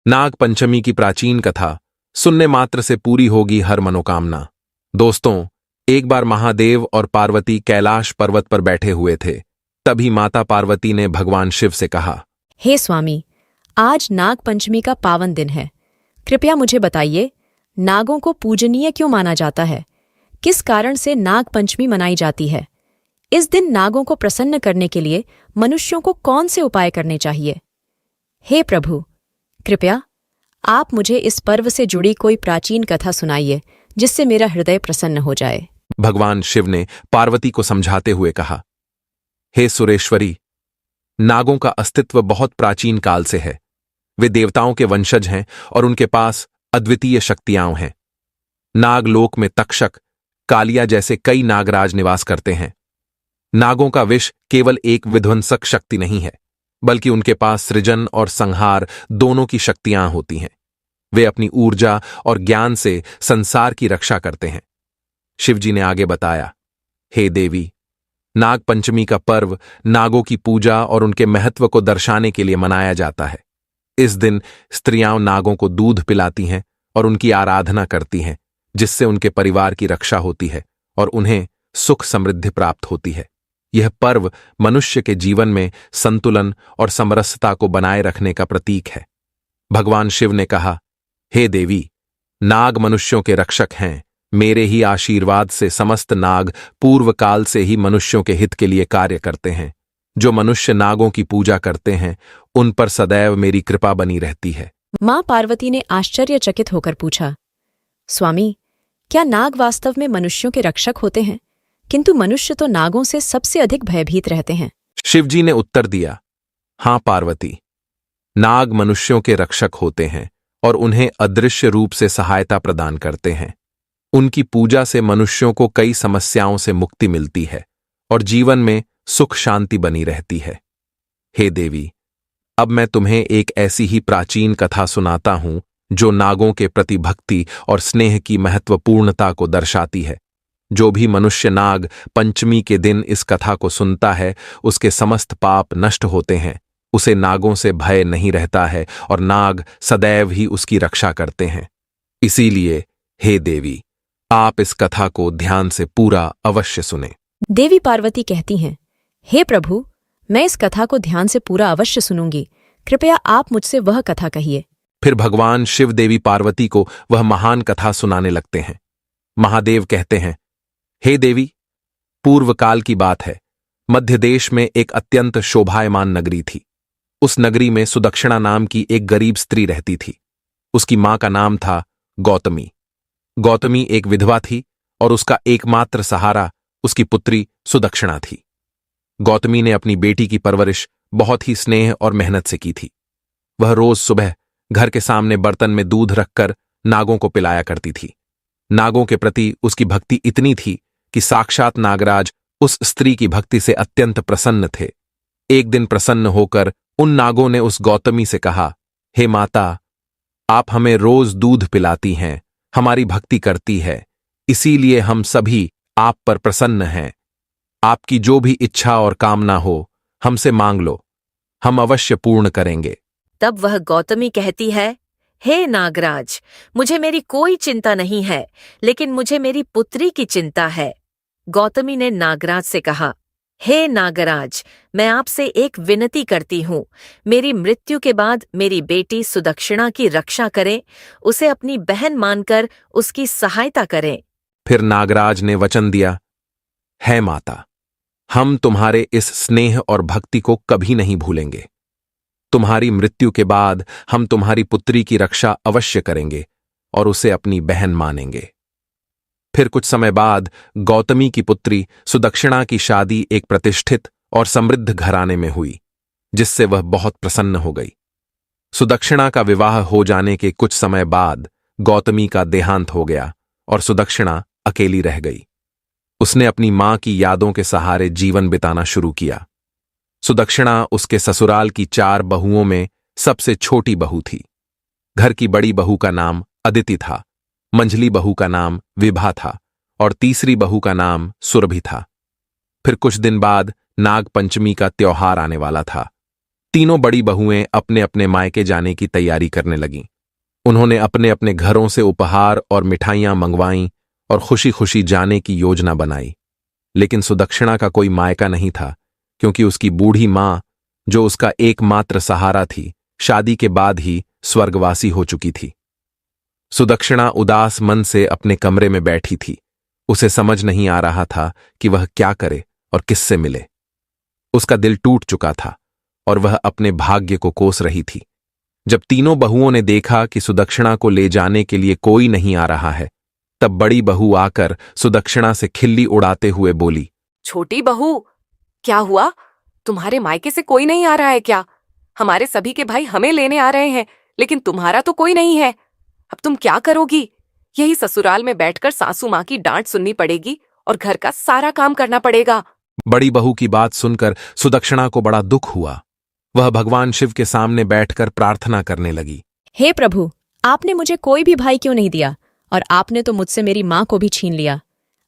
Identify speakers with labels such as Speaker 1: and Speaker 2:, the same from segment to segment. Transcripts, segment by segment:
Speaker 1: नाग पंचमी की प्राचीन कथा सुनने मात्र से पूरी होगी हर मनोकामना। दोस्तों, एक बार महादेव और पार्वती कैलाश पर्वत पर बैठे हुए थे। तभी माता पार्वती ने भगवान शिव से कहा,
Speaker 2: हे स्वामी, आज नाग पंचमी का पावन दिन है। कृपया मुझे बताइए, नागों को पूजनीय क्यों माना जाता है? किस कारण से नाग पंचमी मनाई जाती है? इस दिन नागों को प्रसन्न करने के लिए मनुष्यों को कौन से उपाय करने चाहिए? हे प्रभु, कृपया आप मुझे इस पर्व से जुड़ी कोई प्राचीन कथा सुनाइए, जिससे मेरा हृदय प्रसन्न हो जाए।
Speaker 1: भगवान शिव ने पार्वती को समझाते हुए कहा, हे सुरेश्वरी, नागों का अस्तित्व बहुत प्राचीन काल से है। वे देवताओं के वंशज हैं और उनके पास अद्वितीय शक्तियां हैं। नागलोक में तक्षक, कालिया जैसे कई नागराज निवास करते हैं। नागों का विष केवल एक विध्वंसक शक्ति नहीं है, बल्कि उनके पास सृजन और संहार दोनों की शक्तियां होती हैं। वे अपनी ऊर्जा और ज्ञान से संसार की रक्षा करते हैं। शिवजी ने आगे बताया, हे देवी, नाग पंचमी का पर्व नागों की पूजा और उनके महत्व को दर्शाने के लिए मनाया जाता है। इस दिन स्त्रियां नागों को दूध पिलाती हैं और उनकी आराधना करती हैं, जिससे उनके परिवार की रक्षा होती है और उन्हें सुख समृद्धि प्राप्त होती है। यह पर्व मनुष्य के जीवन में संतुलन और समरसता को बनाए रखने का प्रतीक है। भगवान शिव ने कहा, हे देवी, नाग मनुष्यों के रक्षक हैं। मेरे ही आशीर्वाद से समस्त नाग पूर्व काल से ही मनुष्यों के हित के लिए कार्य करते हैं। जो मनुष्य नागों की पूजा करते हैं, उन पर सदैव मेरी कृपा बनी रहती है।
Speaker 2: मां पार्वती ने आश्चर्यचकित होकर पूछा, स्वामी, क्या नाग वास्तव में मनुष्यों के रक्षक होते हैं? किंतु मनुष्य तो नागों से सबसे अधिक भयभीत रहते हैं।
Speaker 1: शिवजी ने उत्तर दिया, हां पार्वती, नाग मनुष्यों के रक्षक होते हैं और उन्हें अदृश्य रूप से सहायता प्रदान करते हैं। उनकी पूजा से मनुष्यों को कई समस्याओं से मुक्ति मिलती है और जीवन में सुख शांति बनी रहती है। हे देवी, अब मैं तुम्हें एक ऐसी ही प्राचीन कथा सुनाता हूं जो नागों के प्रति भक्ति और स्नेह की महत्वपूर्णता को दर्शाती है। जो भी मनुष्य नाग पंचमी के दिन इस कथा को सुनता है, उसके समस्त पाप नष्ट होते हैं। उसे नागों से भय नहीं रहता है और नाग सदैव ही उसकी रक्षा करते हैं। इसीलिए हे देवी, आप इस कथा को ध्यान से पूरा अवश्य सुने।
Speaker 2: देवी पार्वती कहती हैं, हे प्रभु, मैं इस कथा को ध्यान से पूरा अवश्य सुनूंगी। कृपया आप मुझसे वह कथा कहिए।
Speaker 1: फिर भगवान शिव देवी पार्वती को वह महान कथा सुनाने लगते हैं। महादेव कहते हैं, हे देवी, पूर्व काल की बात है। मध्य देश में एक अत्यंत शोभायमान नगरी थी। उस नगरी में सुदक्षिणा नाम की एक गरीब स्त्री रहती थी। उसकी मां का नाम था गौतमी। गौतमी एक विधवा थी और उसका एकमात्र सहारा उसकी पुत्री सुदक्षिणा थी। गौतमी ने अपनी बेटी की परवरिश बहुत ही स्नेह और मेहनत से की थी। वह रोज सुबह घर के सामने बर्तन में दूध रखकर नागों को पिलाया करती थी। नागों के प्रति उसकी भक्ति इतनी थी कि साक्षात नागराज उस स्त्री की भक्ति से अत्यंत प्रसन्न थे। एक दिन प्रसन्न होकर उन नागों ने उस गौतमी से कहा, हे माता, आप हमें रोज दूध पिलाती हैं, हमारी भक्ति करती है, इसीलिए हम सभी आप पर प्रसन्न हैं। आपकी जो भी इच्छा और कामना हो, हमसे मांग लो, हम अवश्य पूर्ण करेंगे।
Speaker 3: तब वह गौतमी कहती है, हे नागराज, मुझे मेरी कोई चिंता नहीं है, लेकिन मुझे मेरी पुत्री की चिंता है। गौतमी ने नागराज से कहा, हे नागराज, मैं आपसे एक विनती करती हूँ। मेरी मृत्यु के बाद मेरी बेटी सुदक्षिणा की रक्षा करें, उसे अपनी बहन मानकर उसकी सहायता करें।
Speaker 1: फिर नागराज ने वचन दिया, है माता, हम तुम्हारे इस स्नेह और भक्ति को कभी नहीं भूलेंगे। तुम्हारी मृत्यु के बाद हम तुम्हारी पुत्री की रक्षा अवश्य करेंगे और उसे अपनी बहन मानेंगे। फिर कुछ समय बाद गौतमी की पुत्री सुदक्षिणा की शादी एक प्रतिष्ठित और समृद्ध घराने में हुई, जिससे वह बहुत प्रसन्न हो गई। सुदक्षिणा का विवाह हो जाने के कुछ समय बाद गौतमी का देहांत हो गया और सुदक्षिणा अकेली रह गई। उसने अपनी मां की यादों के सहारे जीवन बिताना शुरू किया। सुदक्षिणा उसके ससुराल की 4 बहुओं में सबसे छोटी बहू थी। घर की बड़ी बहू का नाम अदिति था, मंझली बहू का नाम विभा था और तीसरी बहू का नाम सुरभि था। फिर कुछ दिन बाद नाग पंचमी का त्योहार आने वाला था। तीनों बड़ी बहुएं अपने अपने मायके जाने की तैयारी करने लगीं। उन्होंने अपने अपने घरों से उपहार और मिठाइयां मंगवाईं और खुशी खुशी जाने की योजना बनाई। लेकिन सुदक्षिणा का कोई मायका नहीं था, क्योंकि उसकी बूढ़ी मां, जो उसका एकमात्र सहारा थी, शादी के बाद ही स्वर्गवासी हो चुकी थी। सुदक्षिणा उदास मन से अपने कमरे में बैठी थी। उसे समझ नहीं आ रहा था कि वह क्या करे और किससे मिले। उसका दिल टूट चुका था और वह अपने भाग्य को कोस रही थी। जब तीनों बहुओं ने देखा कि सुदक्षिणा को ले जाने के लिए कोई नहीं आ रहा है, तब बड़ी बहू आकर सुदक्षिणा से खिल्ली उड़ाते हुए बोली,
Speaker 4: छोटी बहू, क्या हुआ? तुम्हारे मायके से कोई नहीं आ रहा है क्या? हमारे सभी के भाई हमें लेने आ रहे हैं, लेकिन तुम्हारा तो कोई नहीं है। अब तुम क्या करोगी? यही ससुराल में बैठकर सासू माँ की डांट सुननी पड़ेगी और घर का सारा काम करना पड़ेगा।
Speaker 1: बड़ी बहू की बात सुनकर सुदक्षिणा को बड़ा दुख हुआ। वह भगवान शिव के सामने बैठकर प्रार्थना करने लगी।
Speaker 2: हे प्रभु, आपने मुझे कोई भी भाई क्यों नहीं दिया, और आपने तो मुझसे मेरी माँ को भी छीन लिया।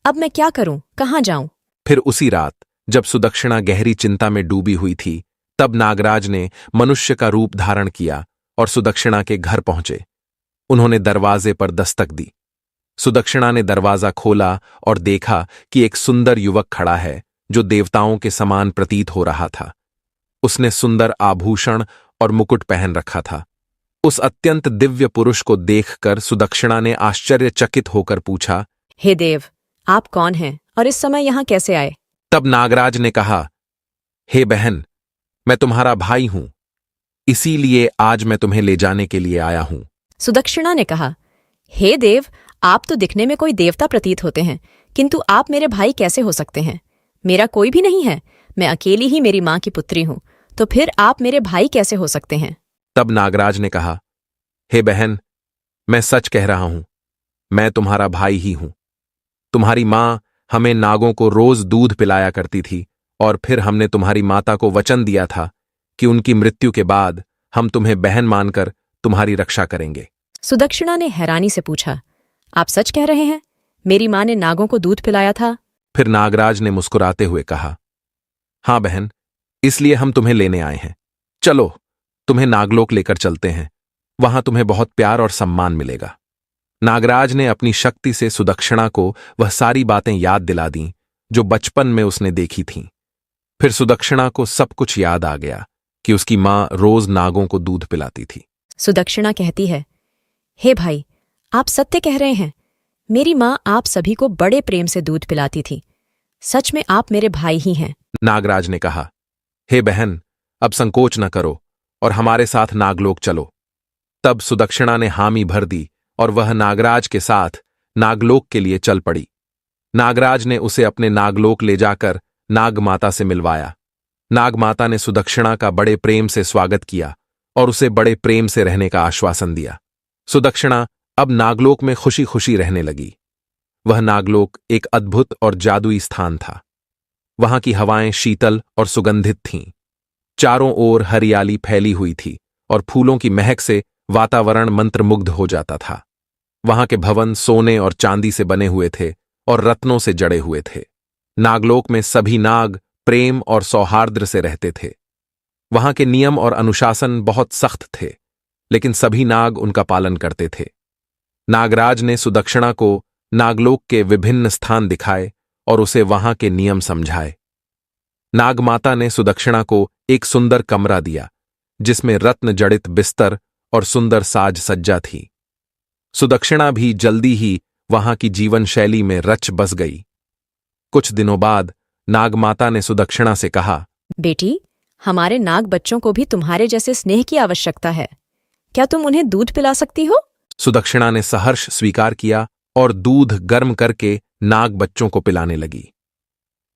Speaker 2: अब मैं क्या करूं, कहाँ जाऊं?
Speaker 1: फिर उसी रात, जब सुदक्षिणा गहरी चिंता में डूबी हुई थी, तब नागराज ने मनुष्य का रूप धारण किया और सुदक्षिणा के घर पहुंचे। उन्होंने दरवाजे पर दस्तक दी। सुदक्षिणा ने दरवाजा खोला और देखा कि एक सुंदर युवक खड़ा है, जो देवताओं के समान प्रतीत हो रहा था। उसने सुंदर आभूषण और मुकुट पहन रखा था। उस अत्यंत दिव्य पुरुष को देखकर सुदक्षिणा ने आश्चर्यचकित होकर पूछा,
Speaker 2: हे देव, आप कौन हैं और इस समय यहाँ कैसे आए?
Speaker 1: तब नागराज ने कहा, हे बहन, मैं तुम्हारा भाई हूं, इसीलिए आज मैं तुम्हें ले जाने के लिए आया हूं।
Speaker 2: सुदक्षिणा ने कहा, हे देव, आप तो दिखने में कोई देवता प्रतीत होते हैं, किंतु आप मेरे भाई कैसे हो सकते हैं? मेरा कोई भी नहीं है, मैं अकेली ही मेरी माँ की पुत्री हूं, तो फिर आप मेरे भाई कैसे हो सकते हैं?
Speaker 1: तब नागराज ने कहा, हे बहन, मैं सच कह रहा हूं, मैं तुम्हारा भाई ही हूं। तुम्हारी मां हमें नागों को रोज दूध पिलाया करती थी, और फिर हमने तुम्हारी माता को वचन दिया था कि उनकी मृत्यु के बाद हम तुम्हें बहन मानकर तुम्हारी रक्षा करेंगे।
Speaker 2: सुदक्षिणा ने हैरानी से पूछा, आप सच कह रहे हैं? मेरी माँ ने नागों को दूध पिलाया था?
Speaker 1: फिर नागराज ने मुस्कुराते हुए कहा, हां बहन, इसलिए हम तुम्हें लेने आए हैं। चलो, तुम्हें नागलोक लेकर चलते हैं, वहां तुम्हें बहुत प्यार और सम्मान मिलेगा। नागराज ने अपनी शक्ति से सुदक्षिणा को वह सारी बातें याद दिला दीं जो बचपन में उसने देखी थीं। फिर सुदक्षिणा को सब कुछ याद आ गया कि उसकी मां रोज नागों को दूध पिलाती थी।
Speaker 2: सुदक्षिणा कहती है, हे भाई, आप सत्य कह रहे हैं। मेरी माँ आप सभी को बड़े प्रेम से दूध पिलाती थी। सच में आप मेरे भाई ही हैं।
Speaker 1: नागराज ने कहा, हे बहन, अब संकोच न करो और हमारे साथ नागलोक चलो। तब सुदक्षिणा ने हामी भर दी और वह नागराज के साथ नागलोक के लिए चल पड़ी। नागराज ने उसे अपने नागलोक ले जाकर नागमाता से मिलवाया। नागमाता ने सुदक्षिणा का बड़े प्रेम से स्वागत किया और उसे बड़े प्रेम से रहने का आश्वासन दिया। सुदक्षिणा अब नागलोक में खुशी खुशी रहने लगी। वह नागलोक एक अद्भुत और जादुई स्थान था। वहां की हवाएं शीतल और सुगंधित थीं। चारों ओर हरियाली फैली हुई थी और फूलों की महक से वातावरण मंत्रमुग्ध हो जाता था। वहां के भवन सोने और चांदी से बने हुए थे और रत्नों से जड़े हुए थे। नागलोक में सभी नाग प्रेम और सौहार्द से रहते थे। वहां के नियम और अनुशासन बहुत सख्त थे, लेकिन सभी नाग उनका पालन करते थे। नागराज ने सुदक्षिणा को नागलोक के विभिन्न स्थान दिखाए और उसे वहां के नियम समझाए। नागमाता ने सुदक्षिणा को एक सुंदर कमरा दिया, जिसमें रत्न जड़ित बिस्तर और सुंदर साज सज्जा थी। सुदक्षिणा भी जल्दी ही वहां की जीवन शैली में रच बस गई। कुछ दिनों बाद नागमाता ने सुदक्षिणा से कहा,
Speaker 2: बेटी, हमारे नाग बच्चों को भी तुम्हारे जैसे स्नेह की आवश्यकता है। क्या तुम उन्हें दूध पिला सकती हो?
Speaker 1: सुदक्षिणा ने सहर्ष स्वीकार किया और दूध गर्म करके नाग बच्चों को पिलाने लगी।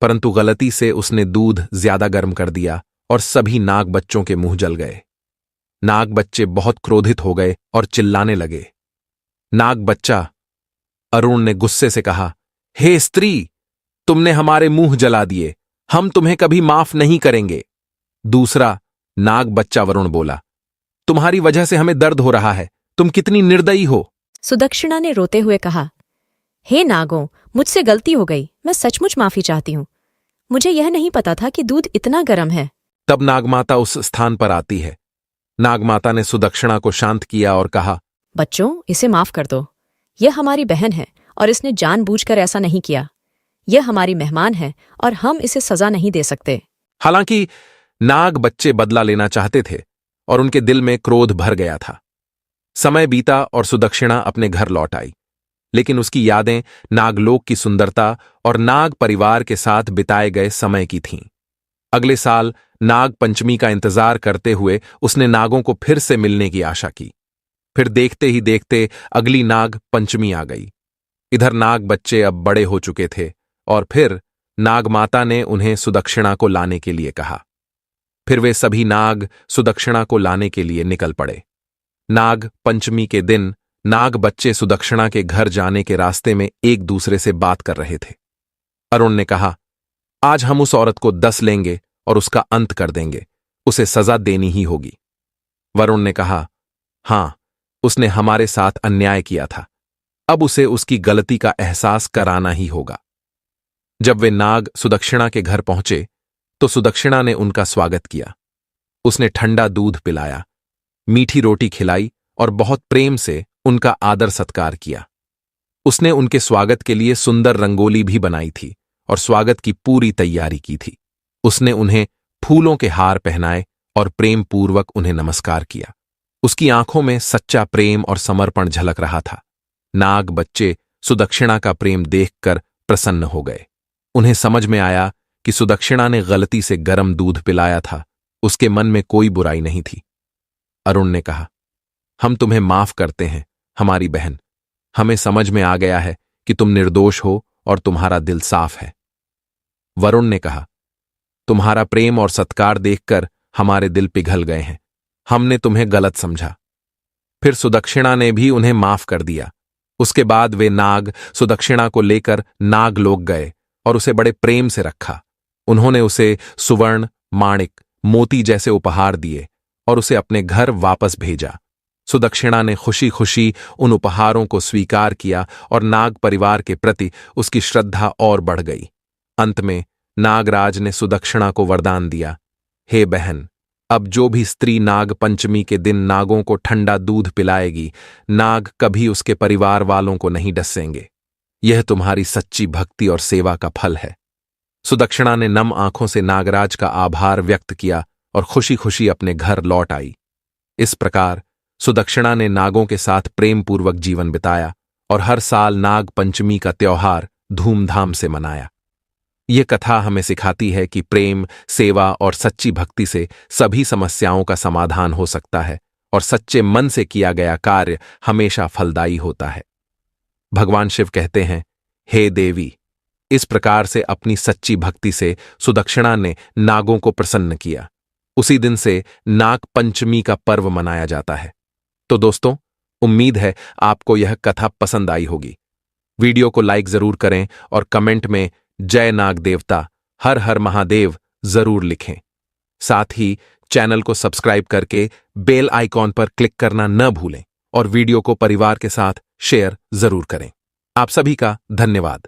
Speaker 1: परंतु गलती से उसने दूध ज्यादा गर्म कर दिया और सभी नाग बच्चों के मुंह जल गए। नाग बच्चे बहुत क्रोधित हो गए और चिल्लाने लगे। नाग बच्चा अरुण ने गुस्से से कहा, हे स्त्री, तुमने हमारे मुंह जला दिए, हम तुम्हें कभी माफ नहीं करेंगे। दूसरा नाग बच्चा वरुण बोला, तुम्हारी वजह से हमें दर्द हो रहा है, तुम कितनी निर्दयी हो।
Speaker 2: सुदक्षिणा ने रोते हुए कहा, हे नागों, मुझसे गलती हो गई, मैं सचमुच माफी चाहती हूँ। मुझे यह नहीं पता था कि दूध इतना गर्म है।
Speaker 1: तब नागमाता उस स्थान पर आती है। नागमाता ने सुदक्षिणा को शांत किया और कहा,
Speaker 2: बच्चों, इसे माफ कर दो। यह हमारी बहन है और इसने जानबूझकर ऐसा नहीं किया। यह हमारी मेहमान है और हम इसे सजा नहीं दे सकते।
Speaker 1: हालांकि नाग बच्चे बदला लेना चाहते थे और उनके दिल में क्रोध भर गया था। समय बीता और सुदक्षिणा अपने घर लौट आई, लेकिन उसकी यादें नागलोक की सुंदरता और नाग परिवार के साथ बिताए गए समय की थीं। अगले साल नाग पंचमी का इंतजार करते हुए उसने नागों को फिर से मिलने की आशा की। फिर देखते ही देखते अगली नाग पंचमी आ गई। इधर नाग बच्चे अब बड़े हो चुके थे और फिर नागमाता ने उन्हें सुदक्षिणा को लाने के लिए कहा। फिर वे सभी नाग सुदक्षिणा को लाने के लिए निकल पड़े। नाग पंचमी के दिन नाग बच्चे सुदक्षिणा के घर जाने के रास्ते में एक दूसरे से बात कर रहे थे। अरुण ने कहा, आज हम उस औरत को 10 लेंगे और उसका अंत कर देंगे। उसे सजा देनी ही होगी। वरुण ने कहा, हां, उसने हमारे साथ अन्याय किया था। अब उसे उसकी गलती का एहसास कराना ही होगा। जब वे नाग सुदक्षिणा के घर पहुंचे तो सुदक्षिणा ने उनका स्वागत किया। उसने ठंडा दूध पिलाया, मीठी रोटी खिलाई और बहुत प्रेम से उनका आदर सत्कार किया। उसने उनके स्वागत के लिए सुंदर रंगोली भी बनाई थी और स्वागत की पूरी तैयारी की थी। उसने उन्हें फूलों के हार पहनाए और प्रेम पूर्वक उन्हें नमस्कार किया। उसकी आंखों में सच्चा प्रेम और समर्पण झलक रहा था। नाग बच्चे सुदक्षिणा का प्रेम देखकर प्रसन्न हो गए। उन्हें समझ में आया कि सुदक्षिणा ने गलती से गर्म दूध पिलाया था। उसके मन में कोई बुराई नहीं थी। अरुण ने कहा, हम तुम्हें माफ करते हैं हमारी बहन। हमें समझ में आ गया है कि तुम निर्दोष हो और तुम्हारा दिल साफ है। वरुण ने कहा, तुम्हारा प्रेम और सत्कार देखकर हमारे दिल पिघल गए हैं। हमने तुम्हें गलत समझा। फिर सुदक्षिणा ने भी उन्हें माफ कर दिया। उसके बाद वे नाग सुदक्षिणा को लेकर नागलोक गए और उसे बड़े प्रेम से रखा। उन्होंने उसे सुवर्ण, माणिक, मोती जैसे उपहार दिए और उसे अपने घर वापस भेजा। सुदक्षिणा ने खुशी खुशी उन उपहारों को स्वीकार किया और नाग परिवार के प्रति उसकी श्रद्धा और बढ़ गई। अंत में नागराज ने सुदक्षिणा को वरदान दिया, हे बहन, अब जो भी स्त्री नाग पंचमी के दिन नागों को ठंडा दूध पिलाएगी, नाग कभी उसके परिवार वालों को नहीं डसेंगे। यह तुम्हारी सच्ची भक्ति और सेवा का फल है। सुदक्षिणा ने नम आंखों से नागराज का आभार व्यक्त किया और खुशी खुशी अपने घर लौट आई। इस प्रकार सुदक्षिणा ने नागों के साथ प्रेम पूर्वक जीवन बिताया और हर साल नाग पंचमी का त्योहार धूमधाम से मनाया। यह कथा हमें सिखाती है कि प्रेम, सेवा और सच्ची भक्ति से सभी समस्याओं का समाधान हो सकता है और सच्चे मन से किया गया कार्य हमेशा फलदायी होता है। भगवान शिव कहते हैं, हे देवी, इस प्रकार से अपनी सच्ची भक्ति से सुदक्षिणा ने नागों को प्रसन्न किया। उसी दिन से नाग पंचमी का पर्व मनाया जाता है। तो दोस्तों, उम्मीद है आपको यह कथा पसंद आई होगी। वीडियो को लाइक जरूर करें और कमेंट में जय नाग देवता, हर हर महादेव जरूर लिखें। साथ ही चैनल को सब्सक्राइब करके बेल आइकॉन पर क्लिक करना न भूलें और वीडियो को परिवार के साथ शेयर जरूर करें। आप सभी का धन्यवाद।